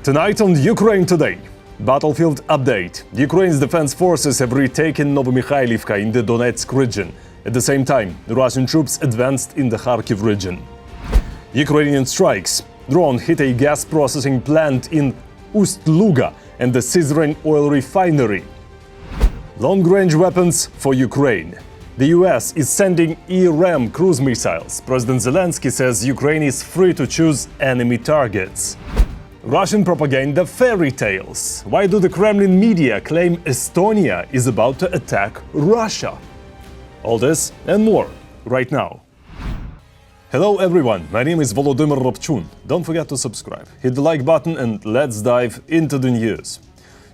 Tonight on Ukraine Today, battlefield update. Ukraine's defense forces have retaken Novomikhailivka in the Donetsk region. At the same time, the Russian troops advanced in the Kharkiv region. Ukrainian strikes. Drone hit a gas processing plant in Ust-Luga and the Syzran oil refinery. Long-range weapons for Ukraine. The US is sending ERM cruise missiles. President Zelensky says Ukraine is free to choose enemy targets. Russian propaganda fairy tales. Why do the Kremlin media claim Estonia is about to attack Russia? All this and more right now. Hello everyone, my name is Volodymyr Robchun. Don't forget to subscribe, hit the like button and let's dive into the news.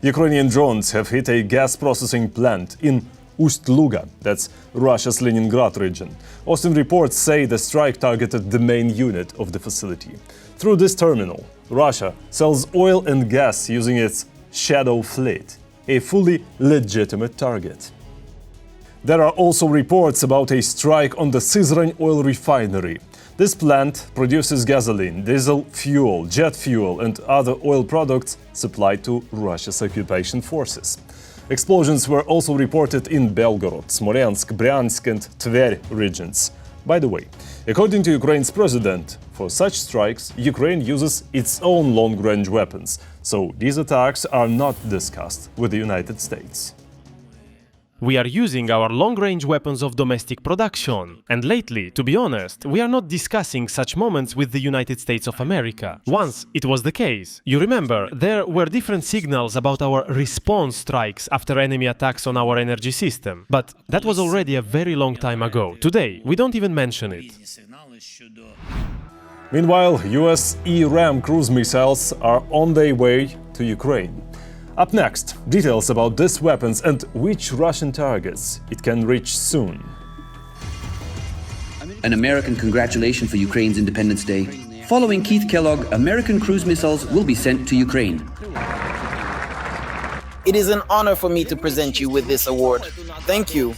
Ukrainian drones have hit a gas processing plant in Ust-Luga, that's Russia's Leningrad region. Austin reports say the strike targeted the main unit of the facility. Through this terminal, Russia sells oil and gas using its shadow fleet, a fully legitimate target. There are also reports about a strike on the Syzran oil refinery. This plant produces gasoline, diesel fuel, jet fuel and other oil products supplied to Russia's occupation forces. Explosions were also reported in Belgorod, Smolensk, Bryansk and Tver regions. By the way, according to Ukraine's president, for such strikes, Ukraine uses its own long-range weapons, so these attacks are not discussed with the United States. We are using our long-range weapons of domestic production. And lately, to be honest, we are not discussing such moments with the United States of America. Once it was the case. You remember, there were different signals about our response strikes after enemy attacks on our energy system. But that was already a very long time ago. Today, we don't even mention it. Meanwhile, US ERM cruise missiles are on their way to Ukraine. Up next, details about these weapons and which Russian targets it can reach soon. An American congratulation for Ukraine's Independence Day. Following Keith Kellogg, American cruise missiles will be sent to Ukraine. It is an honor for me to present you with this award. Thank you.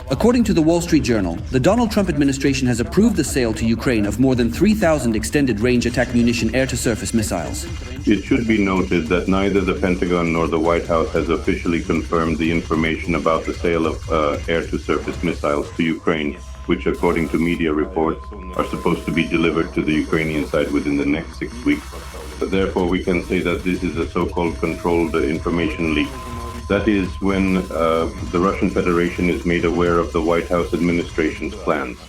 According to the Wall Street Journal, the Donald Trump administration has approved the sale to Ukraine of more than 3,000 extended-range attack munition air-to-surface missiles. It should be noted that neither the Pentagon nor the White House has officially confirmed the information about the sale of air-to-surface missiles to Ukraine, which, according to media reports, are supposed to be delivered to the Ukrainian side within the next 6 weeks. Therefore, we can say that this is a so-called controlled information leak. That is when the Russian Federation is made aware of the White House administration's plans.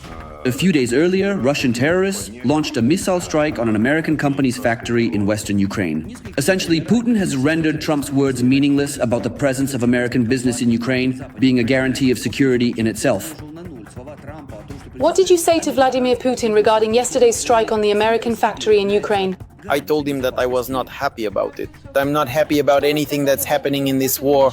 A few days earlier, Russian terrorists launched a missile strike on an American company's factory in western Ukraine. Essentially, Putin has rendered Trump's words meaningless about the presence of American business in Ukraine being a guarantee of security in itself. What did you say to Vladimir Putin regarding yesterday's strike on the American factory in Ukraine? I told him that I was not happy about it. I'm not happy about anything that's happening in this war.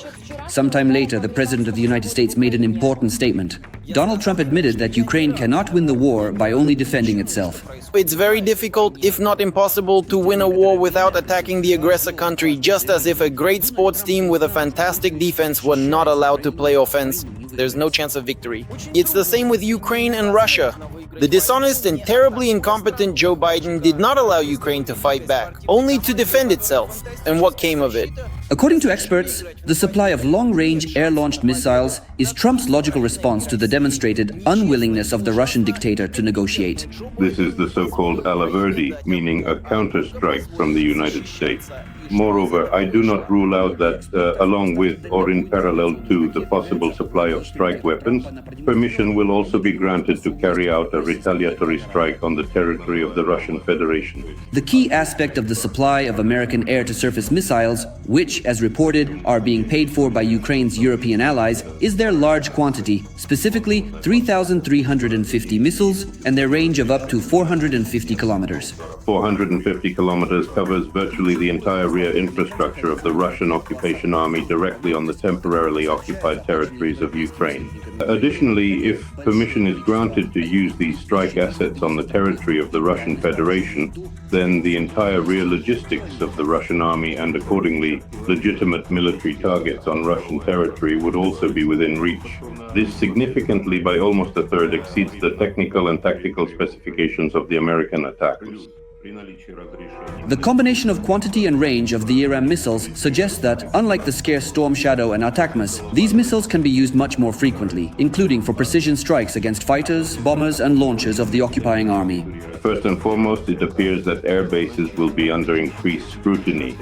Sometime later, the President of the United States made an important statement. Donald Trump admitted that Ukraine cannot win the war by only defending itself. It's very difficult, if not impossible, to win a war without attacking the aggressor country, just as if a great sports team with a fantastic defense were not allowed to play offense. There's no chance of victory. It's the same with Ukraine and Russia. The dishonest and terribly incompetent Joe Biden did not allow Ukraine to fight back, only to defend itself. And what came of it? According to experts, the supply of long-range air-launched missiles is Trump's logical response to the demonstrated unwillingness of the Russian dictator to negotiate. This is the so-called ala verde, meaning a counter-strike from the United States. Moreover, I do not rule out that, along with or in parallel to the possible supply of strike weapons, permission will also be granted to carry out a retaliatory strike on the territory of the Russian Federation. The key aspect of the supply of American air-to-surface missiles, which, as reported, are being paid for by Ukraine's European allies, is their large quantity, specifically 3,350 missiles and their range of up to 450 kilometers. 450 kilometers covers virtually the entire rear infrastructure of the Russian occupation army directly on the temporarily occupied territories of Ukraine. Additionally, if permission is granted to use these strike assets on the territory of the Russian Federation, then the entire rear logistics of the Russian army and accordingly legitimate military targets on Russian territory would also be within reach. This significantly, by almost a third, exceeds the technical and tactical specifications of the American attackers. The combination of quantity and range of the Iran missiles suggests that, unlike the scarce Storm Shadow and Atakmas, these missiles can be used much more frequently, including for precision strikes against fighters, bombers and launchers of the occupying army. First and foremost, it appears that air bases will be under increased scrutiny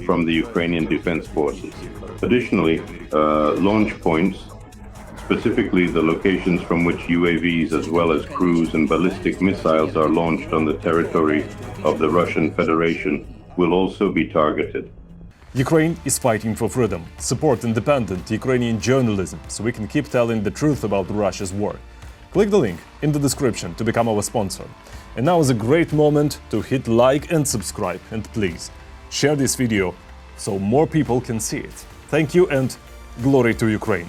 from the Ukrainian Defense Forces. Additionally, launch points, specifically the locations from which UAVs as well as cruise and ballistic missiles are launched on the territory of the Russian Federation, will also be targeted. Ukraine is fighting for freedom. Support independent Ukrainian journalism so we can keep telling the truth about Russia's war. Click the link in the description to become our sponsor. And now is a great moment to hit like and subscribe, and please share this video so more people can see it. Thank you and glory to Ukraine.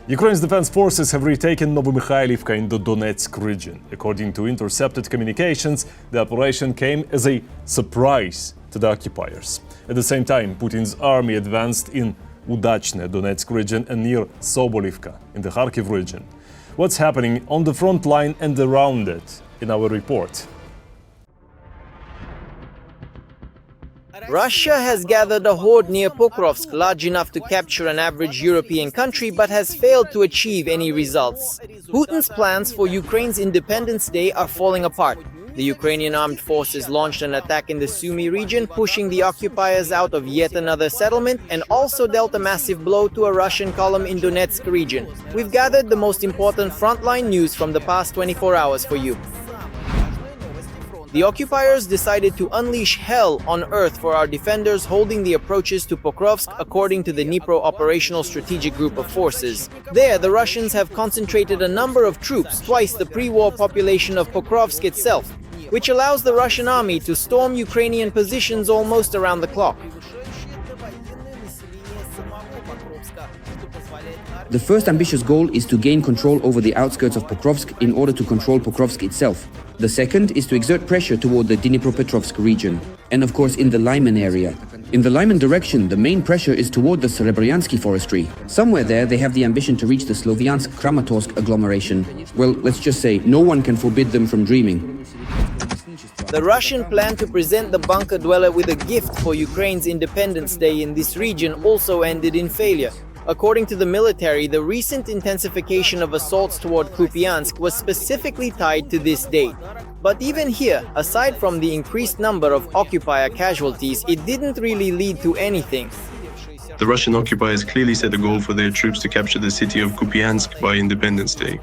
Ukraine's defense forces have retaken Novomykhailivka in the Donetsk region. According to intercepted communications, the operation came as a surprise to the occupiers. At the same time, Putin's army advanced in Udachne, Donetsk region, and near Sobolivka in the Kharkiv region. What's happening on the front line and around it in our report. Russia has gathered a horde near Pokrovsk large enough to capture an average European country but has failed to achieve any results. Putin's plans for Ukraine's Independence Day are falling apart. The Ukrainian armed forces launched an attack in the Sumy region, pushing the occupiers out of yet another settlement, and also dealt a massive blow to a Russian column in Donetsk region. We've gathered the most important frontline news from the past 24 hours for you. The occupiers decided to unleash hell on earth for our defenders holding the approaches to Pokrovsk, according to the Dnipro Operational Strategic Group of Forces. There, the Russians have concentrated a number of troops, twice the pre-war population of Pokrovsk itself, which allows the Russian army to storm Ukrainian positions almost around the clock. The first ambitious goal is to gain control over the outskirts of Pokrovsk in order to control Pokrovsk itself. The second is to exert pressure toward the Dnipropetrovsk region, and of course in the Lyman area. In the Lyman direction, the main pressure is toward the Serebryansky forestry. Somewhere there, they have the ambition to reach the Sloviansk-Kramatorsk agglomeration. Well, let's just say, no one can forbid them from dreaming. The Russian plan to present the bunker dweller with a gift for Ukraine's Independence Day in this region also ended in failure. According to the military, the recent intensification of assaults toward Kupiansk was specifically tied to this date. But even here, aside from the increased number of occupier casualties, it didn't really lead to anything. The Russian occupiers clearly set a goal for their troops to capture the city of Kupiansk by Independence Day.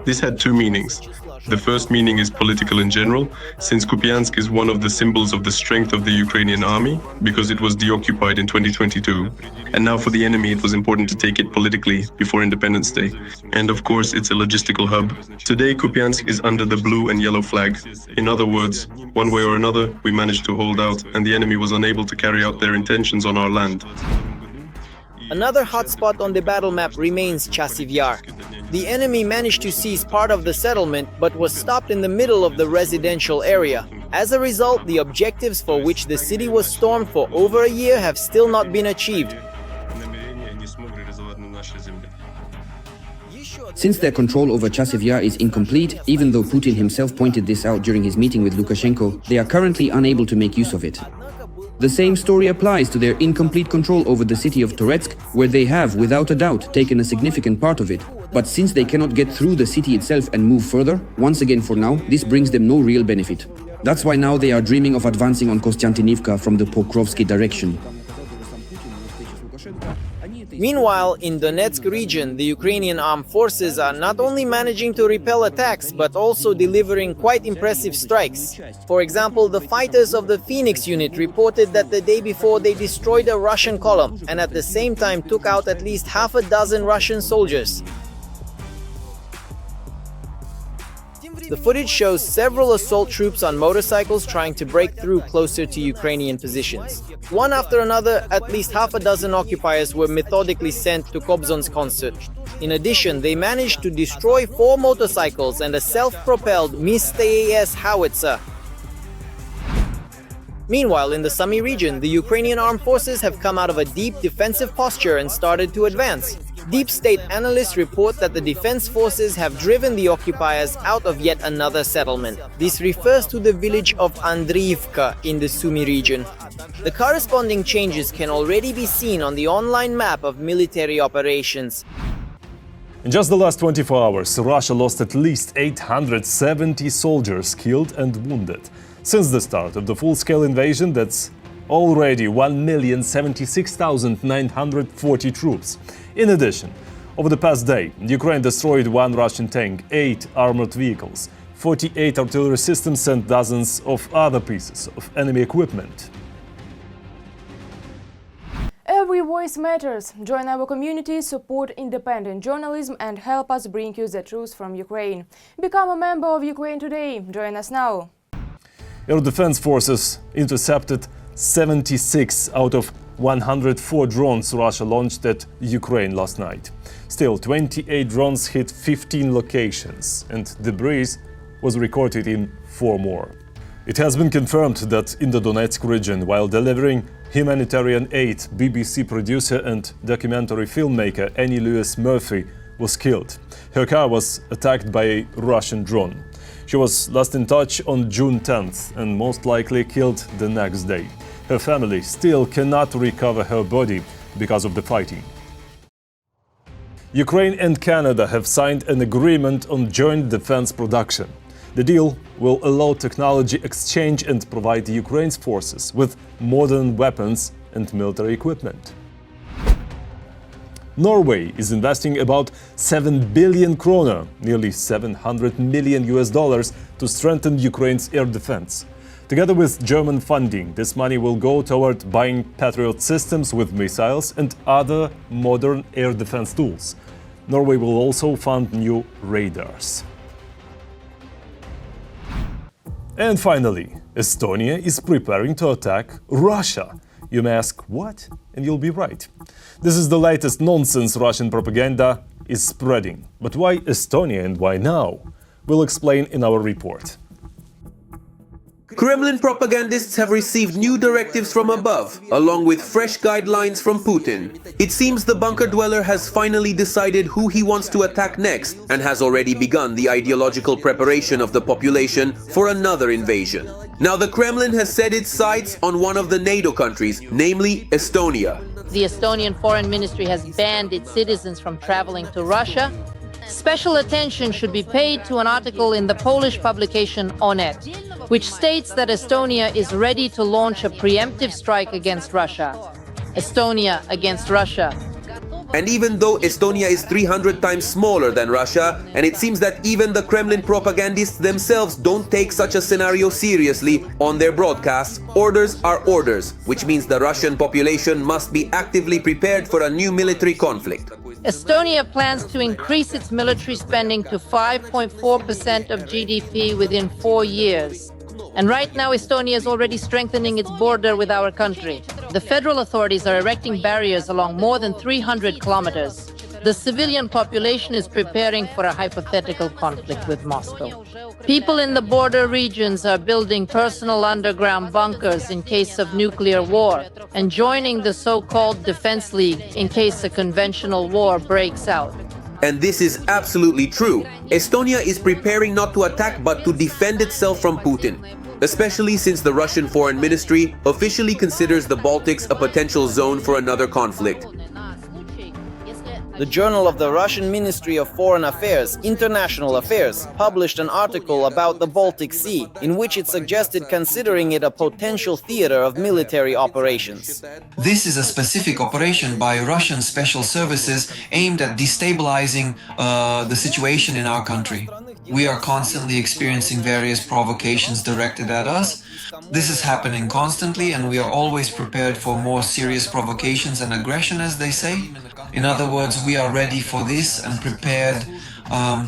This had two meanings. The first meaning is political in general, since Kupiansk is one of the symbols of the strength of the Ukrainian army, because it was deoccupied in 2022. And now for the enemy, it was important to take it politically before Independence Day. And of course, it's a logistical hub. Today, Kupiansk is under the blue and yellow flag. In other words, one way or another, we managed to hold out, and the enemy was unable to carry out their intentions on our land. Another hotspot on the battle map remains Chasiv Yar. The enemy managed to seize part of the settlement, but was stopped in the middle of the residential area. As a result, the objectives for which the city was stormed for over a year have still not been achieved. Since their control over Chasiv Yar is incomplete, even though Putin himself pointed this out during his meeting with Lukashenko, they are currently unable to make use of it. The same story applies to their incomplete control over the city of Donetsk, where they have, without a doubt, taken a significant part of it. But since they cannot get through the city itself and move further, once again for now, this brings them no real benefit. That's why now they are dreaming of advancing on Kostiantynivka from the Pokrovsky direction. Meanwhile, in Donetsk region, the Ukrainian armed forces are not only managing to repel attacks, but also delivering quite impressive strikes. For example, the fighters of the Phoenix unit reported that the day before they destroyed a Russian column and at the same time took out at least half a dozen Russian soldiers. The footage shows several assault troops on motorcycles trying to break through closer to Ukrainian positions. One after another, at least half a dozen occupiers were methodically sent to Kobzon's concert. In addition, they managed to destroy 4 motorcycles and a self-propelled MiS-TAS howitzer. Meanwhile, in the Sumy region, the Ukrainian armed forces have come out of a deep defensive posture and started to advance. Deep state analysts report that the defense forces have driven the occupiers out of yet another settlement. This refers to the village of Andriivka in the Sumy region. The corresponding changes can already be seen on the online map of military operations. In just the last 24 hours, Russia lost at least 870 soldiers killed and wounded. Since the start of the full-scale invasion, that's already 1,076,940 troops. In addition, over the past day, Ukraine destroyed 1 Russian tank, 8 armored vehicles, 48 artillery systems and dozens of other pieces of enemy equipment. Every voice matters. Join our community, support independent journalism and help us bring you the truth from Ukraine. Become a member of Ukraine today. Join us now. Air Defense Forces intercepted 76 out of 104 drones Russia launched at Ukraine last night. Still, 28 drones hit 15 locations, and debris was recorded in 4 more. It has been confirmed that in the Donetsk region, while delivering humanitarian aid, BBC producer and documentary filmmaker Annie Louise Murphy was killed. Her car was attacked by a Russian drone. She was last in touch on June 10th and most likely killed the next day. Her family still cannot recover her body because of the fighting. Ukraine and Canada have signed an agreement on joint defense production. The deal will allow technology exchange and provide Ukraine's forces with modern weapons and military equipment. Norway is investing about 7 billion kroner, nearly $700 million to strengthen Ukraine's air defense. Together with German funding, this money will go toward buying Patriot systems with missiles and other modern air defense tools. Norway will also fund new radars. And finally, Estonia is preparing to attack Russia. You may ask, what? And you'll be right. This is the latest nonsense Russian propaganda is spreading. But why Estonia and why now? We'll explain in our report. Kremlin propagandists have received new directives from above, along with fresh guidelines from Putin. It seems the bunker dweller has finally decided who he wants to attack next and has already begun the ideological preparation of the population for another invasion. Now the Kremlin has set its sights on one of the NATO countries, namely Estonia. The Estonian Foreign Ministry has banned its citizens from traveling to Russia. Special attention should be paid to an article in the Polish publication Onet, which states that Estonia is ready to launch a preemptive strike against Russia. Estonia against Russia. And even though Estonia is 300 times smaller than Russia, and it seems that even the Kremlin propagandists themselves don't take such a scenario seriously on their broadcasts, orders are orders, which means the Russian population must be actively prepared for a new military conflict. Estonia plans to increase its military spending to 5.4% of GDP within 4 years. And right now, Estonia is already strengthening its border with our country. The federal authorities are erecting barriers along more than 300 kilometers. The civilian population is preparing for a hypothetical conflict with Moscow. People in the border regions are building personal underground bunkers in case of nuclear war and joining the so-called Defense League in case a conventional war breaks out. And this is absolutely true. Estonia is preparing not to attack but to defend itself from Putin, especially since the Russian Foreign Ministry officially considers the Baltics a potential zone for another conflict. The Journal of the Russian Ministry of Foreign Affairs, International Affairs, published an article about the Baltic Sea, in which it suggested considering it a potential theater of military operations. This is a specific operation by Russian special services aimed at destabilizing the situation in our country. We are constantly experiencing various provocations directed at us. This is happening constantly, and we are always prepared for more serious provocations and aggression, as they say. In other words, we are ready for this and prepared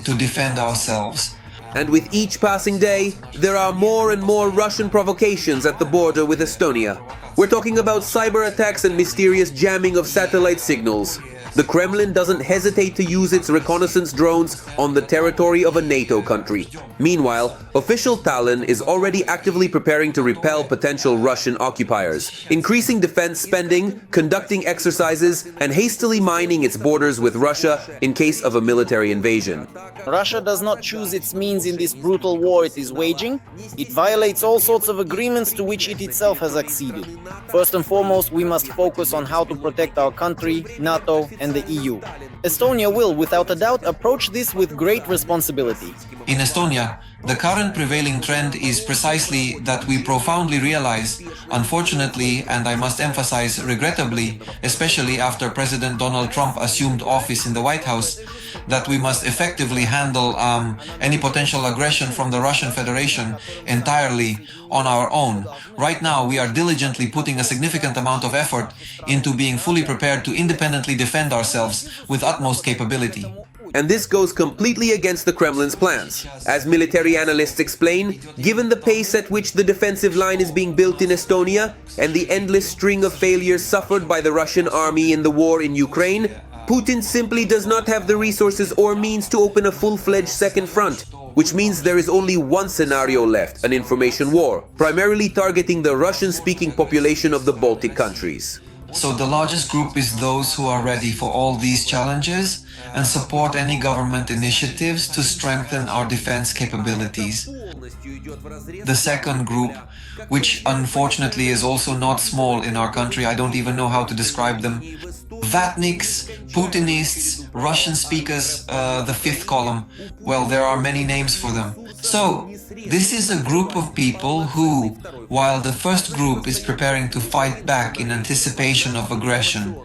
to defend ourselves. And with each passing day, there are more and more Russian provocations at the border with Estonia. We're talking about cyber attacks and mysterious jamming of satellite signals. the Kremlin doesn't hesitate to use its reconnaissance drones on the territory of a NATO country. Meanwhile, official Tallinn is already actively preparing to repel potential Russian occupiers, increasing defense spending, conducting exercises, and hastily mining its borders with Russia in case of a military invasion. Russia does not choose its means in this brutal war it is waging. It violates all sorts of agreements to which it itself has acceded. First and foremost, we must focus on how to protect our country, NATO, and the EU. Estonia will, without a doubt, approach this with great responsibility. In Estonia, the current prevailing trend is precisely that we profoundly realize, unfortunately, and I must emphasize regrettably, especially after President Donald Trump assumed office in the White House, that we must effectively handle any potential aggression from the Russian Federation entirely on our own. Right now, we are diligently putting a significant amount of effort into being fully prepared to independently defend ourselves with utmost capability. And this goes completely against the Kremlin's plans. As military analysts explain, given the pace at which the defensive line is being built in Estonia and the endless string of failures suffered by the Russian army in the war in Ukraine, Putin simply does not have the resources or means to open a full-fledged second front, which means there is only one scenario left, an information war, primarily targeting the Russian-speaking population of the Baltic countries. So the largest group is those who are ready for all these challenges and support any government initiatives to strengthen our defense capabilities. The second group, which unfortunately is also not small in our country, I don't even know how to describe them, Vatniks, Putinists, Russian speakers, the fifth column. Well, there are many names for them. So, this is a group of people who, while the first group is preparing to fight back in anticipation of aggression,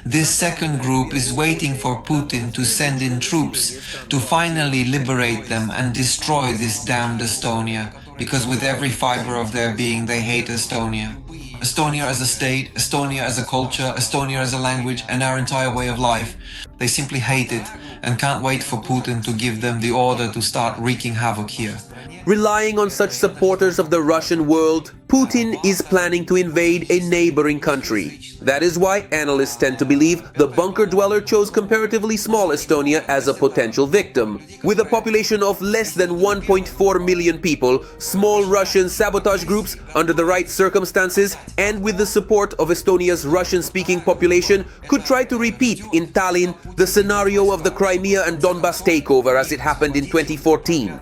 this second group is waiting for Putin to send in troops to finally liberate them and destroy this damned Estonia, because with every fiber of their being they hate Estonia. Estonia as a state, Estonia as a culture, Estonia as a language, and our entire way of life. They simply hate it and can't wait for Putin to give them the order to start wreaking havoc here. Relying on such supporters of the Russian world, Putin is planning to invade a neighboring country. That is why analysts tend to believe the bunker dweller chose comparatively small Estonia as a potential victim. With a population of less than 1.4 million people, small Russian sabotage groups, under the right circumstances and with the support of Estonia's Russian-speaking population, could try to repeat in Tallinn the scenario of the Crimea and Donbas takeover as it happened in 2014.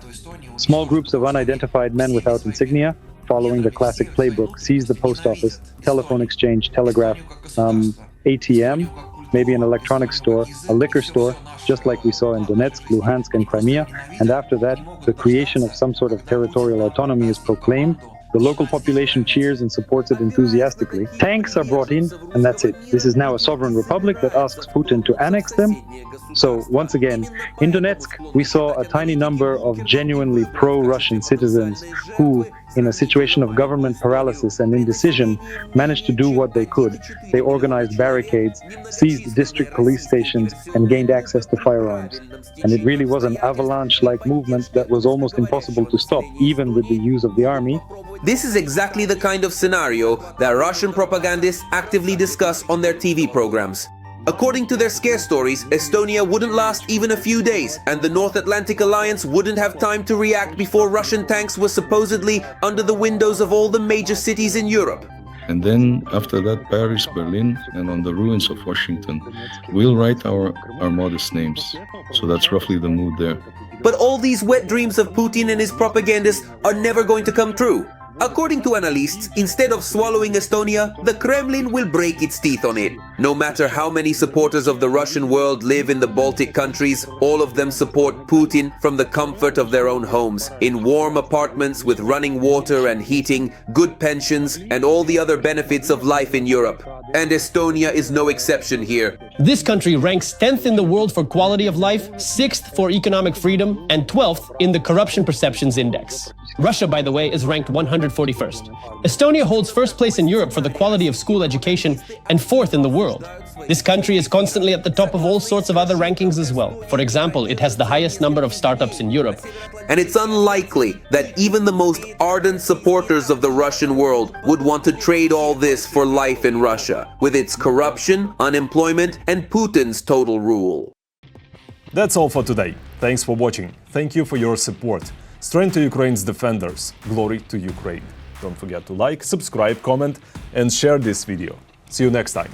Small groups of unidentified men without insignia, following the classic playbook, seize the post office, telephone exchange, telegraph, ATM, maybe an electronics store, a liquor store, just like we saw in Donetsk, Luhansk, and Crimea. And after that, the creation of some sort of territorial autonomy is proclaimed. The local population cheers and supports it enthusiastically. Tanks are brought in, and that's it. This is now a sovereign republic that asks Putin to annex them. So, once again, in Donetsk, we saw a tiny number of genuinely pro-Russian citizens who, in a situation of government paralysis and indecision, managed to do what they could. They organized barricades, seized district police stations, and gained access to firearms. And it really was an avalanche-like movement that was almost impossible to stop, even with the use of the army. This is exactly the kind of scenario that Russian propagandists actively discuss on their TV programs. According to their scare stories, Estonia wouldn't last even a few days, and the North Atlantic Alliance wouldn't have time to react before Russian tanks were supposedly under the windows of all the major cities in Europe. And then, after that, Paris, Berlin, and on the ruins of Washington, we'll write our modest names. So that's roughly the mood there. But all these wet dreams of Putin and his propagandists are never going to come true. According to analysts, instead of swallowing Estonia, the Kremlin will break its teeth on it. No matter how many supporters of the Russian world live in the Baltic countries, all of them support Putin from the comfort of their own homes, in warm apartments with running water and heating, good pensions, and all the other benefits of life in Europe. And Estonia is no exception here. This country ranks 10th in the world for quality of life, 6th for economic freedom, and 12th in the Corruption Perceptions Index. Russia, by the way, is ranked 141st. Estonia holds first place in Europe for the quality of school education and 4th in the world. This country is constantly at the top of all sorts of other rankings as well. For example, it has the highest number of startups in Europe. And it's unlikely that even the most ardent supporters of the Russian world would want to trade all this for life in Russia, with its corruption, unemployment, and Putin's total rule. That's all for today. Thanks for watching. Thank you for your support. Strength to Ukraine's defenders. Glory to Ukraine. Don't forget to like, subscribe, comment, and share this video. See you next time.